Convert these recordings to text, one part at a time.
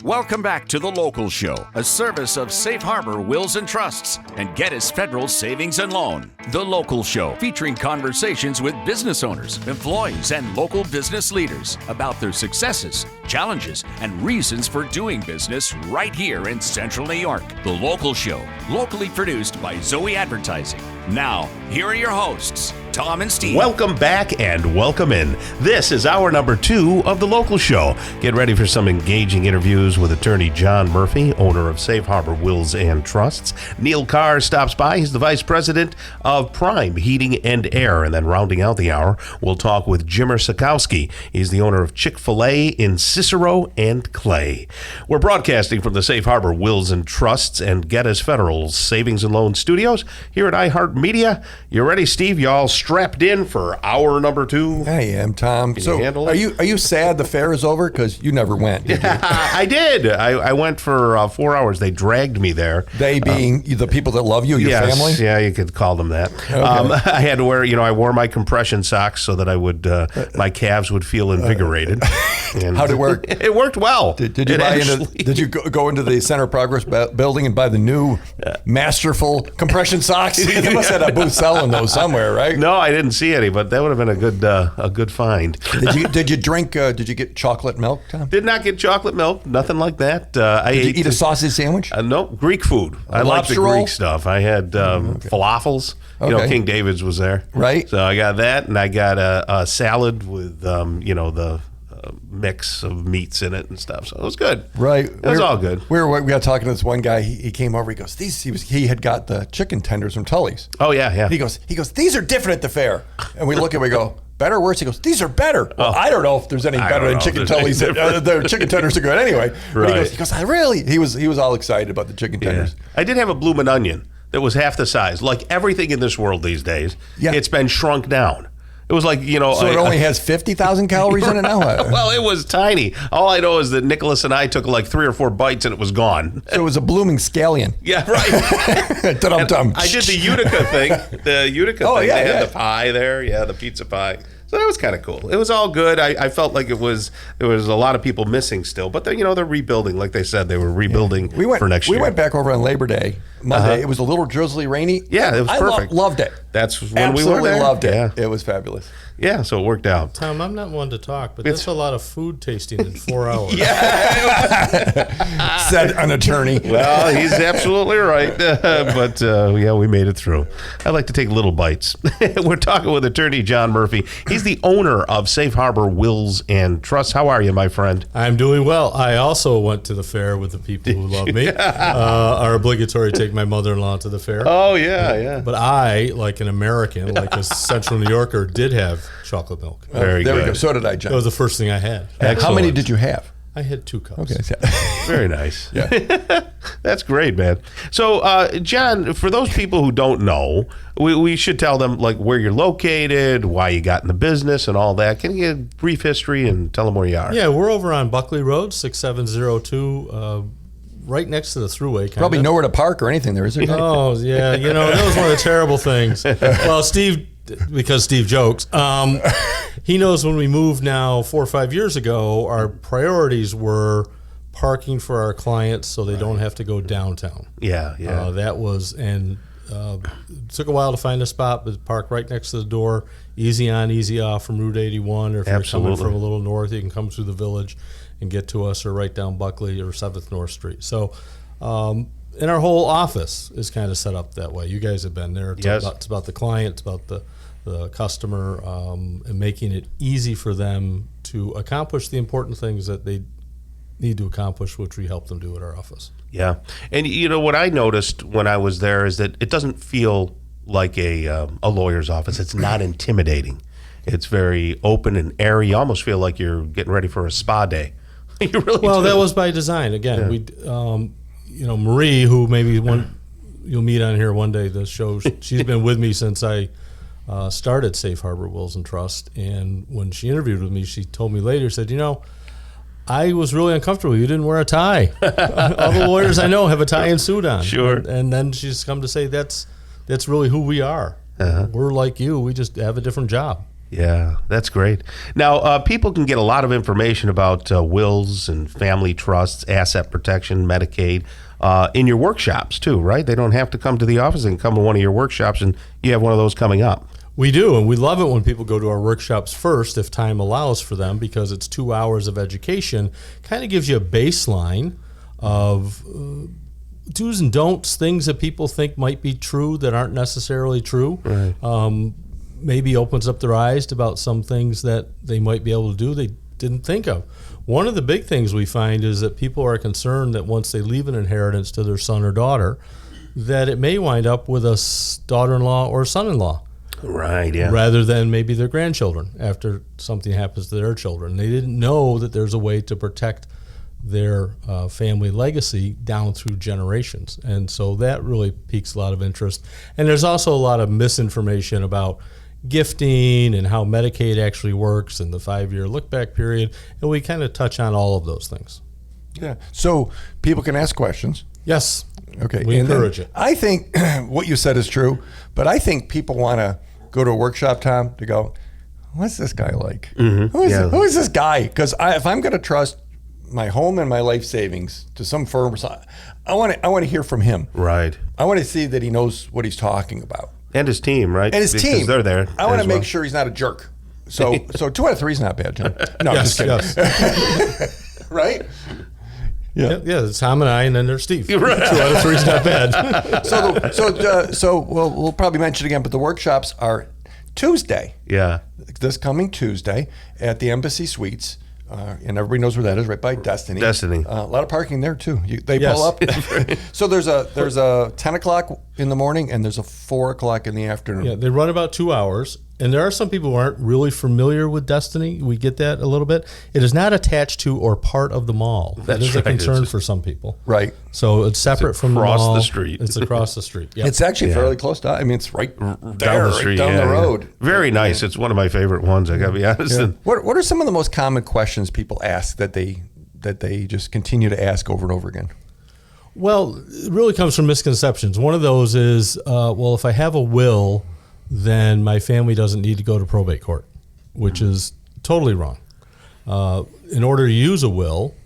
Welcome back to The Local Show, a service of Safe Harbor Wills and Trusts and Geddes Federal Savings and Loan. The Local Show, featuring conversations with business owners, employees, and local business leaders about their successes, challenges, and reasons for doing business right here in Central New York. The Local Show, locally produced by Zoe Advertising. Now, here are your hosts, Tom and Steve. Welcome back and welcome in. This is hour number 2 of The Local Show. Get ready for some engaging interviews with attorney John Murphy, owner of Safe Harbor Wills and Trusts. Neil Carr stops by. He's the vice president of Prime Heating and Air. And then rounding out the hour, we'll talk with Jimmer Soccocio. He's the owner of Chick-fil-A in Cicero and Clay. We're broadcasting from the Safe Harbor Wills and Trusts and Geddes Federal Savings and Loan Studios here at iHeartMedia. You ready, Steve? Y'all strapped in for hour number 2? I am, Tom. Can so you handle are it? you sad the fair is over? Because you never went, did you? I did. I went for 4 hours. They dragged me there. They being the people that love you, your Yes, family? yeah, you could call them that. Okay. I had to wear, I wore my compression socks so that I would, my calves would feel invigorated. And how'd it work? It worked well. Did you go into the Center of Progress building and buy the new masterful compression socks? They must have had a booth selling those somewhere, right? No, I didn't see any, but that would have been a good find. Did you drink? Did you get chocolate milk, Tom? Did not get chocolate milk, nothing like that. I Did ate you eat a sausage sandwich? No, Greek food. I like the lobster roll? Greek stuff. I had falafels. Okay. King David's was there. Right. So I got that, and I got a salad with, the mix of meats in it and stuff. So it was good. Right. It was all good. We got talking to this one guy. He came over. He goes, he had got the chicken tenders from Tully's. Oh, yeah. He goes, these are different at the fair. And we look at it, we go, better or worse? He goes, these are better. Well, I don't know if there's any better than chicken Tully's. Their chicken tenders are good anyway. But Right. he goes, I really? He was all excited about the chicken tenders. Yeah. I did have a bloomin' onion that was half the size. Like everything in this world these days, it's been shrunk down. It was like, So it only has 50,000 calories in it now? Well, it was tiny. All I know is that Nicholas and I took like 3 or 4 bites and it was gone. So it was a blooming scallion. Yeah, right. Dum-dum. I did the Utica thing. The Utica thing. Yeah, they had the pie there. Yeah, the pizza pie. So that was kind of cool. It was all good. I felt like there was a lot of people missing still, but they're rebuilding. Like they said, they were rebuilding for next year. We went back over on Labor Day, Monday. It was a little drizzly, rainy. Yeah, it was perfect. I loved it. That's when Absolutely we were there. loved it. Yeah. It was fabulous. Yeah, so it worked out. Tom, I'm not one to talk, but that's a lot of food tasting in 4 hours. Said an attorney. Well, he's absolutely right. But we made it through. I like to take little bites. We're talking with attorney John Murphy. He's the owner of Safe Harbor Wills and Trusts. How are you, my friend? I'm doing well. I also went to the fair with the people who love me. Are obligatory to take my mother-in-law to the fair. Oh, yeah. But I, like an American, like a Central New Yorker, did have chocolate milk. Very there good. we go. So did I, John. That was the first thing I had. How many did you have? I had 2 cups. Okay. Very nice. Yeah. That's great, man. So, John, for those people who don't know, we should tell them like where you're located, why you got in the business, and all that. Can you give a brief history and tell them where you are? Yeah, we're over on Buckley Road, 6702, right next to the thruway. Probably nowhere to park or anything there, is there? Oh, yeah. That was one of the terrible things. Well, Steve, because Steve jokes, he knows when we moved now 4 or 5 years ago, our priorities were parking for our clients so they don't have to go downtown. Yeah. That was, and it took a while to find a spot, but park right next to the door, easy on, easy off from Route 81, or if you're coming from a little north, you can come through the village and get to us, or right down Buckley or 7th North Street. So, and our whole office is kind of set up that way. You guys have been there. It's about the client, it's about the customer, and making it easy for them to accomplish the important things that they need to accomplish, which we help them do at our office. Yeah. And what I noticed when I was there is that it doesn't feel like a lawyer's office. It's not intimidating. It's very open and airy. You almost feel like you're getting ready for a spa day. You really do. That was by design. Again, we Marie, who maybe you'll meet on here one day, the show, she's been with me since I started Safe Harbor Wills and Trust. And when she interviewed with me, she told me later, said, I was really uncomfortable. You didn't wear a tie. All the lawyers I know have a tie and suit on. Sure. And then she's come to say that's really who we are. Uh-huh. We're like you. We just have a different job. Yeah, that's great. Now, people can get a lot of information about wills and family trusts, asset protection, Medicaid, in your workshops too, right? They don't have to come to the office. They can come to one of your workshops, and you have one of those coming up. We do, and we love it when people go to our workshops first, if time allows for them, because it's 2 hours of education. Kind of gives you a baseline of do's and don'ts, things that people think might be true that aren't necessarily true. Right. Maybe opens up their eyes about some things that they might be able to do they didn't think of. One of the big things we find is that people are concerned that once they leave an inheritance to their son or daughter, that it may wind up with a daughter-in-law or son-in-law. Right, yeah. Rather than maybe their grandchildren after something happens to their children. They didn't know that there's a way to protect their family legacy down through generations. And so that really piques a lot of interest. And there's also a lot of misinformation about gifting and how Medicaid actually works and the 5-year look-back period. And we kind of touch on all of those things. Yeah. So people can ask questions. Yes. Okay. We encourage it. I think what you said is true, but I think people want to go to a workshop, Tom, to go, what's this guy like? Mm-hmm. Who is this guy? Because if I'm going to trust my home and my life savings to some firm, I want to hear from him. Right. I want to see that he knows what he's talking about. And his team, right? And his because team. They're there. I want to make sure he's not a jerk. So 2 out of 3 is not bad, John. No, Yes, just kidding. yes. Right? Yeah. Yeah, it's Tom and I, and then there's Steve. Right. 2 out of 3 is not bad. So we'll probably mention it again, but the workshops are Tuesday. Yeah. This coming Tuesday at the Embassy Suites. And everybody knows where that is, right by Destiny. Destiny. A lot of parking there too. They Yes. pull up. So there's a 10 o'clock in the morning and there's a 4 o'clock in the afternoon. Yeah, they run about 2 hours. And there are some people who aren't really familiar with Destiny. We get that a little bit. It is not attached to or part of the mall. That is a right. concern for some people. Right. So it's separate from the across mall. the street. It's across the street. Yep. It's actually fairly close to. I mean, it's right Down there, the street. right down the road. Very nice. It's one of my favorite ones, I got to be honest. Yeah. And What are some of the most common questions people ask that they just continue to ask over and over again? Well, it really comes from misconceptions. One of those is, well, if I have a will, then my family doesn't need to go to probate court, which is totally wrong. In order to use a will,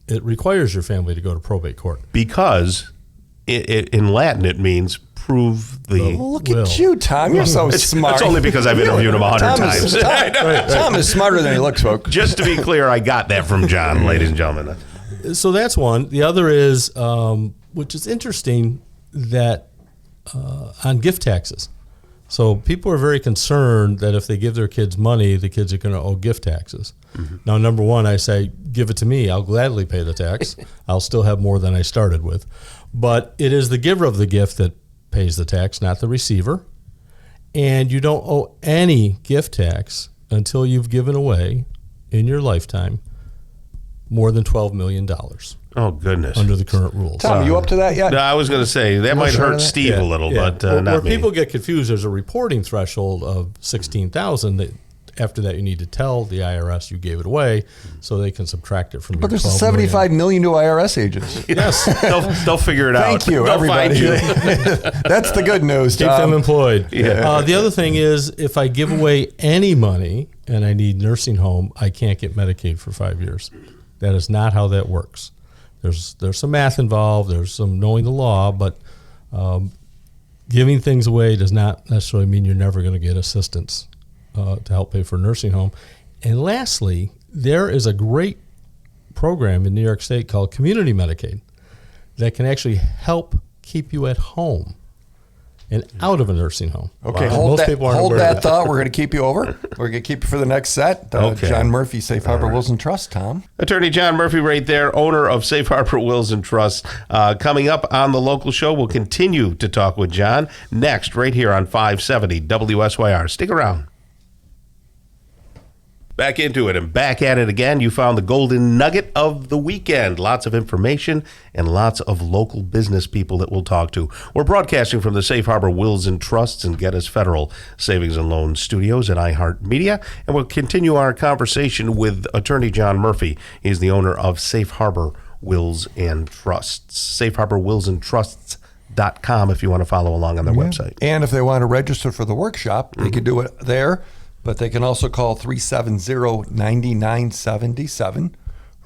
it requires your family to go to probate court. because in Latin it means prove the... Look Will. at you, Tom. You're so smart. That's only because I've interviewed him 100 times. Tom is smarter than he looks, folks. Just to be clear, I got that from John, ladies and gentlemen. So that's one. The other is, which is interesting, that on gift taxes. So people are very concerned that if they give their kids money, the kids are going to owe gift taxes. Mm-hmm. Now, number one, I say, give it to me. I'll gladly pay the tax. I'll still have more than I started with. But it is the giver of the gift that pays the tax, not the receiver. And you don't owe any gift tax until you've given away in your lifetime more than $12 million Oh, goodness. under the current rules. Tom, are you up to that yet? No, I was going to say, that might sure hurt of that? Steve a little, but where not me. people get confused, there's a reporting threshold of $16,000 that after that you need to tell the IRS you gave it away so they can subtract it from But your there's $12 million. $75 million to IRS agents. Yes. They'll figure it out. Thank you, They'll everybody. find you. That's the good news, Keep them Tom. employed. Yeah. The other thing is, if I give away any money and I need nursing home, I can't get Medicaid for 5 years. That is not how that works. There's some math involved. There's some knowing the law, but giving things away does not necessarily mean you're never going to get assistance to help pay for a nursing home. And lastly, there is a great program in New York State called Community Medicaid that can actually help keep you at home and out of a nursing home. Okay, Wow. hold Most that, people aren't hold aware of that thought. We're going to keep you over. We're going to keep you for the next set. Okay. John Murphy, Safe Harbor Wills and Trust, Tom. Attorney John Murphy right there, owner of Safe Harbor Wills and Trusts. Coming up on the local show, we'll continue to talk with John next right here on 570 WSYR. Stick around. Back into it and back at it again. You found the golden nugget of the weekend. Lots of information and lots of local business people that we'll talk to. We're broadcasting from the Safe Harbor Wills and Trusts and Geddes Federal Savings and Loan Studios at iHeartMedia. And we'll continue our conversation with Attorney John Murphy. He's the owner of Safe Harbor Wills and Trusts. Safe Harbor Wills and Trusts soccocio.com if you want to follow along on their website. And if they want to register for the workshop, they can do it there, but they can also call 370-9977.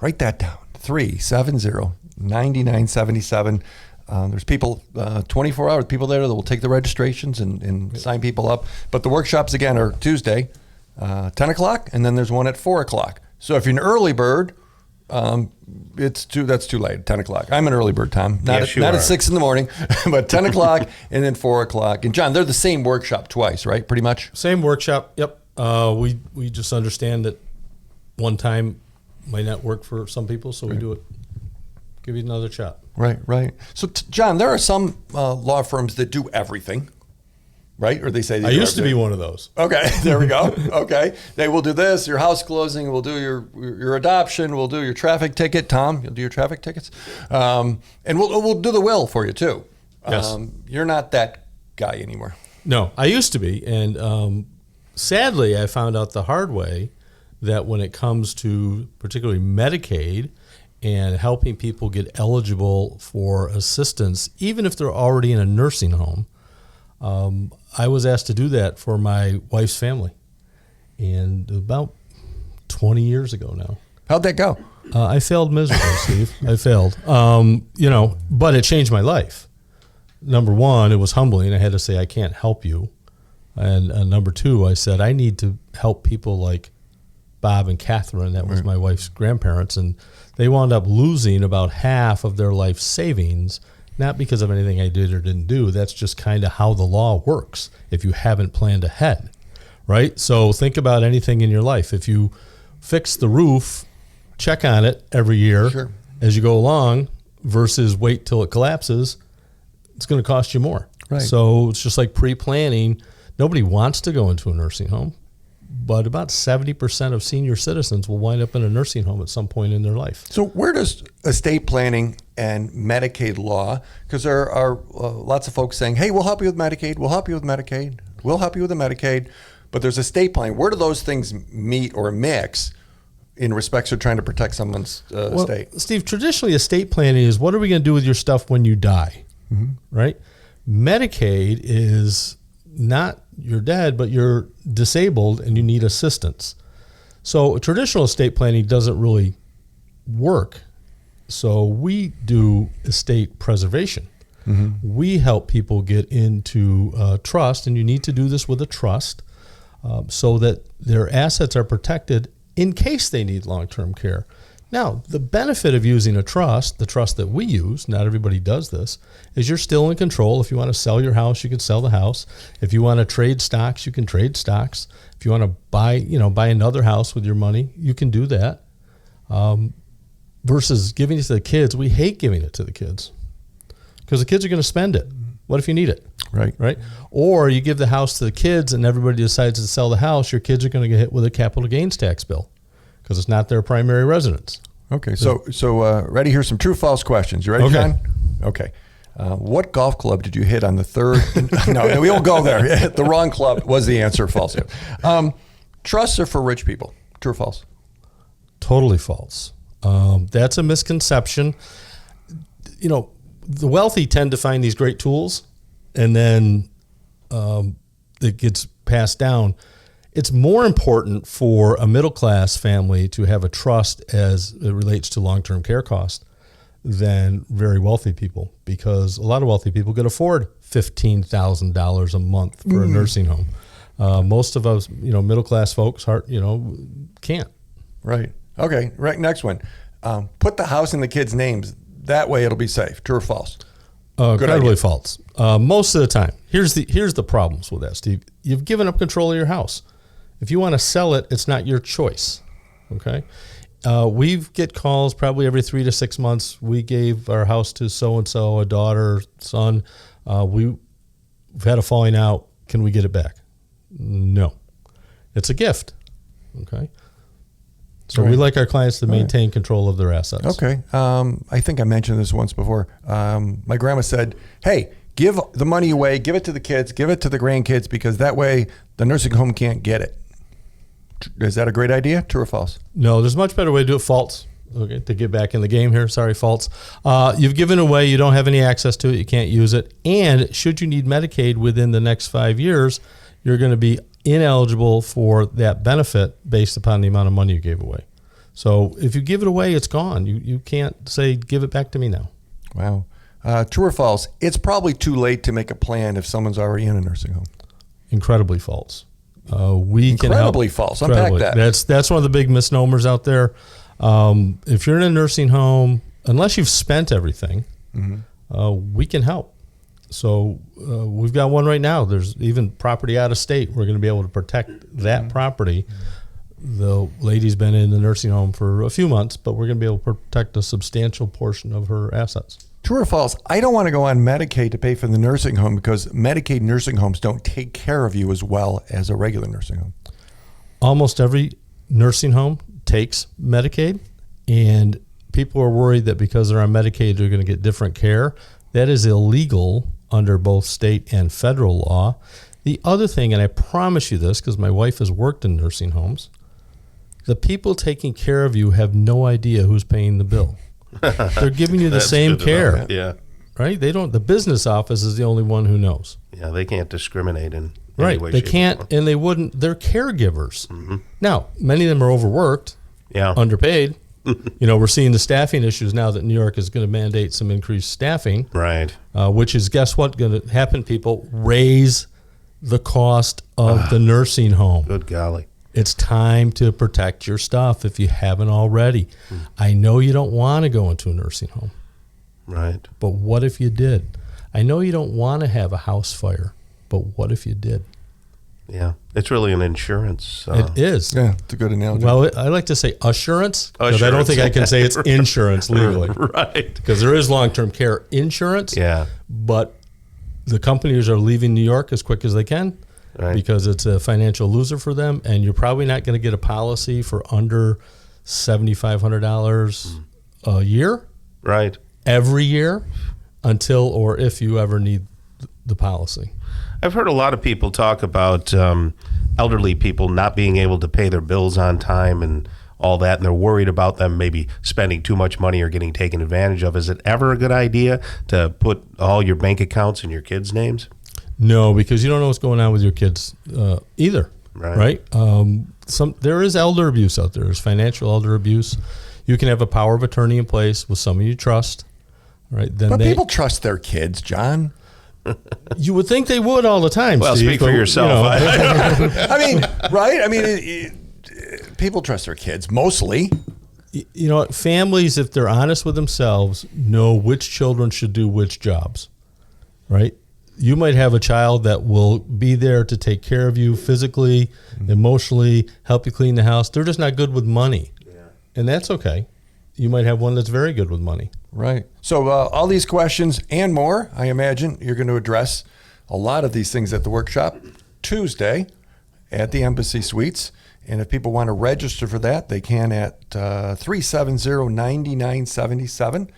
Write that down, 370-9977. There's people, 24 hours, people there that will take the registrations and sign people up. But the workshops, again, are Tuesday, 10 o'clock, and then there's one at 4 o'clock. So if you're an early bird, that's too late, 10 o'clock. I'm an early bird, Tom. Not at 6 in the morning, but 10 o'clock and then 4 o'clock. And John, they're the same workshop twice, right? Pretty much? Same workshop, yep. We just understand that one time might not work for some people, so we do it. Give you another shot. Right. So, John, there are some law firms that do everything, right? Or they say I used to be one of those. Okay, there we go. Okay, they will do this, your house closing, we'll do your adoption, we'll do your traffic ticket. Tom, you'll do your traffic tickets, and we'll do the will for you too. Yes. You're not that guy anymore. No, I used to be, and sadly, I found out the hard way that when it comes to particularly Medicaid and helping people get eligible for assistance, even if they're already in a nursing home, I was asked to do that for my wife's family, and about 20 years ago now. How'd that go? I failed miserably, Steve. I failed. But it changed my life. Number one, it was humbling. I had to say, I can't help you. And number two, I said, I need to help people like Bob and Catherine. That was my wife's grandparents. And they wound up losing about half of their life savings, not because of anything I did or didn't do. That's just kind of how the law works if you haven't planned ahead, right? So think about anything in your life. If you fix the roof, check on it every year as you go along versus wait till it collapses, it's going to cost you more. Right. So it's just like pre-planning. Nobody wants to go into a nursing home, but about 70% of senior citizens will wind up in a nursing home at some point in their life. So where does estate planning and Medicaid law, because there are lots of folks saying, hey, we'll help you with Medicaid, we'll help you with Medicaid, we'll help you with the Medicaid, but there's estate planning. Where do those things meet or mix in respects to trying to protect someone's estate? Steve, traditionally estate planning is what are we going to do with your stuff when you die, right? Medicaid is not you're dead, but you're disabled and you need assistance. So traditional estate planning doesn't really work. So we do estate preservation. We help people get into trust, and you need to do this with a trust so that their assets are protected in case they need long-term care. Now, the benefit of using a trust, the trust that we use, not everybody does this, is you're still in control. If you want to sell your house, you can sell the house. If you want to trade stocks, you can trade stocks. If you want to buy another house with your money, you can do that. Versus giving it to the kids, we hate giving it to the kids because the kids are going to spend it. What if you need it? Right. Or you give the house to the kids and everybody decides to sell the house, your kids are going to get hit with a capital gains tax bill because it's not their primary residence. Okay, so ready? Here's some true-false questions. You ready, Okay. John? Okay. What golf club did you hit on the third? No, we won't go there. The wrong club was the answer. False. Trusts are for rich people. True or false? Totally false. That's a misconception. The wealthy tend to find these great tools, and then it gets passed down. It's more important for a middle-class family to have a trust as it relates to long-term care costs than very wealthy people, because a lot of wealthy people can afford $15,000 a month for a nursing home. Most of us, middle-class folks, can't. Right. Okay. Right. Next one. Put the house in the kids' names. That way it'll be safe. True or false? Incredibly false. Most of the time. Here's the problems with that, Steve. You've given up control of your house. If you want to sell it, it's not your choice. Okay. We get calls probably every 3 to 6 months. We gave our house to so-and-so, a daughter, son. We've had a falling out. Can we get it back? No. It's a gift. Okay. So we like our clients to maintain control of their assets. Okay. I think I mentioned this once before. My grandma said, hey, give the money away, give it to the kids, give it to the grandkids, because that way the nursing home can't get it. Is that a great idea? True or false? No, there's a much better way to do it. False. Okay, to get back in the game here. Sorry, false. You've given away. You don't have any access to it. You can't use it. And should you need Medicaid within the next 5 years, you're going to be ineligible for that benefit based upon the amount of money you gave away. So if you give it away, it's gone. You can't say, give it back to me now. Wow. True or false? It's probably too late to make a plan if someo's already in a nursing home. Incredibly false. We can help. Incredibly false. Unpack that. That's one of the big misnomers out there. If you're in a nursing home, unless you've spent everything, we can help. So we've got one right now. There's even property out of state. We're going to be able to protect that property. The lady's been in the nursing home for a few months, but we're going to be able to protect a substantial portion of her assets. True or false? I don't want to go on Medicaid to pay for the nursing home because Medicaid nursing homes don't take care of you as well as a regular nursing home. Almost every nursing home takes Medicaid, and people are worried that because they're on Medicaid, they're going to get different care. That is illegal under both state and federal law. The other thing, and I promise you this because my wife has worked in nursing homes, the people taking care of you have no idea who's paying the bill. They're giving you the same care. Yeah. Right? They don't. The business office is the only one who knows. Yeah, they can't discriminate in Right. any way, They shape, or can't, form. and they wouldn't. They're caregivers. Now, many of them are overworked, Yeah. underpaid. We're seeing the staffing issues now that New York is going to mandate some increased staffing, Right. which is, guess what, going to happen, people? Raise the cost of the nursing home. Good golly. It's time to protect your stuff if you haven't already. I know you don't want to go into a nursing home, Right. but what if you did? I know you don't want to have a house fire, but what if you did? Yeah. It's really an insurance. It is. Yeah, it's a good analogy. Well, I like to say assurance because I don't Assurance. think I can say it's insurance legally. Right. Because there is long-term care insurance, Yeah. but the companies are leaving New York as quick as they can Right. because it's a financial loser for them, and you're probably not going to get a policy for under $7,500 a year Right. every year until or if you ever need the policy. I've heard a lot of people talk about elderly people not being able to pay their bills on time and all that, and they're worried about them maybe spending too much money or getting taken advantage of. Is it ever a good idea to put all your bank accounts in your kids' names? No, because you don't know what's going on with your kids either. Right. There is elder abuse out there. There's financial elder abuse. You can have a power of attorney in place with someone you trust. Right. Then but people trust their kids, John. You would think they would all the time. Well, Steve, speak for yourself. I mean, right? I mean, people trust their kids mostly. You know, families, if they're honest with themselves, know which children should do which jobs. Right. You might have a child that will be there to take care of you physically, emotionally, help you clean the house. They're just not good with money. Yeah. And that's okay. You might have one that's very good with money. Right. So all these questions and more, I imagine you're going to address a lot of these things at the workshop Tuesday at the Embassy Suites. And if people want to register for that, they can at 370-9977.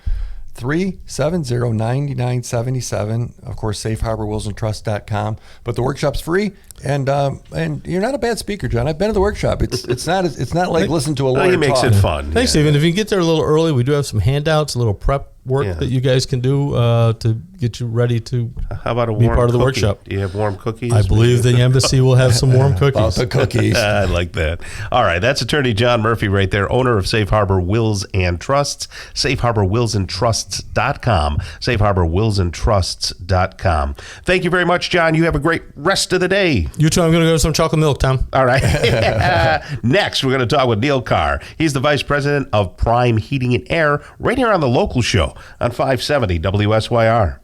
370-9977. Of course, safeharborwillsandtrust.com. But the workshop's free, and you're not a bad speaker, John. I've been to the workshop. It's not like listen to a lawyer He makes talk. it fun. Thanks, Stephen. If you can get there a little early, we do have some handouts, a little prep work that you guys can do to get you ready to How about a be warm part of the cookie? workshop. Do you have warm cookies? I believe the embassy will have some warm About cookies. the cookies. I like that. All right, that's Attorney John Murphy right there, owner of Safe Harbor Wills and Trusts, safeharborwillsandtrusts.com, safeharborwillsandtrusts.com. Thank you very much, John. You have a great rest of the day. You too. I'm going to go to some chocolate milk, Tom. All right. Next, we're going to talk with Neil Carr. He's the Vice President of Prime Heating and Air right here on The Local Show on 570 WSYR.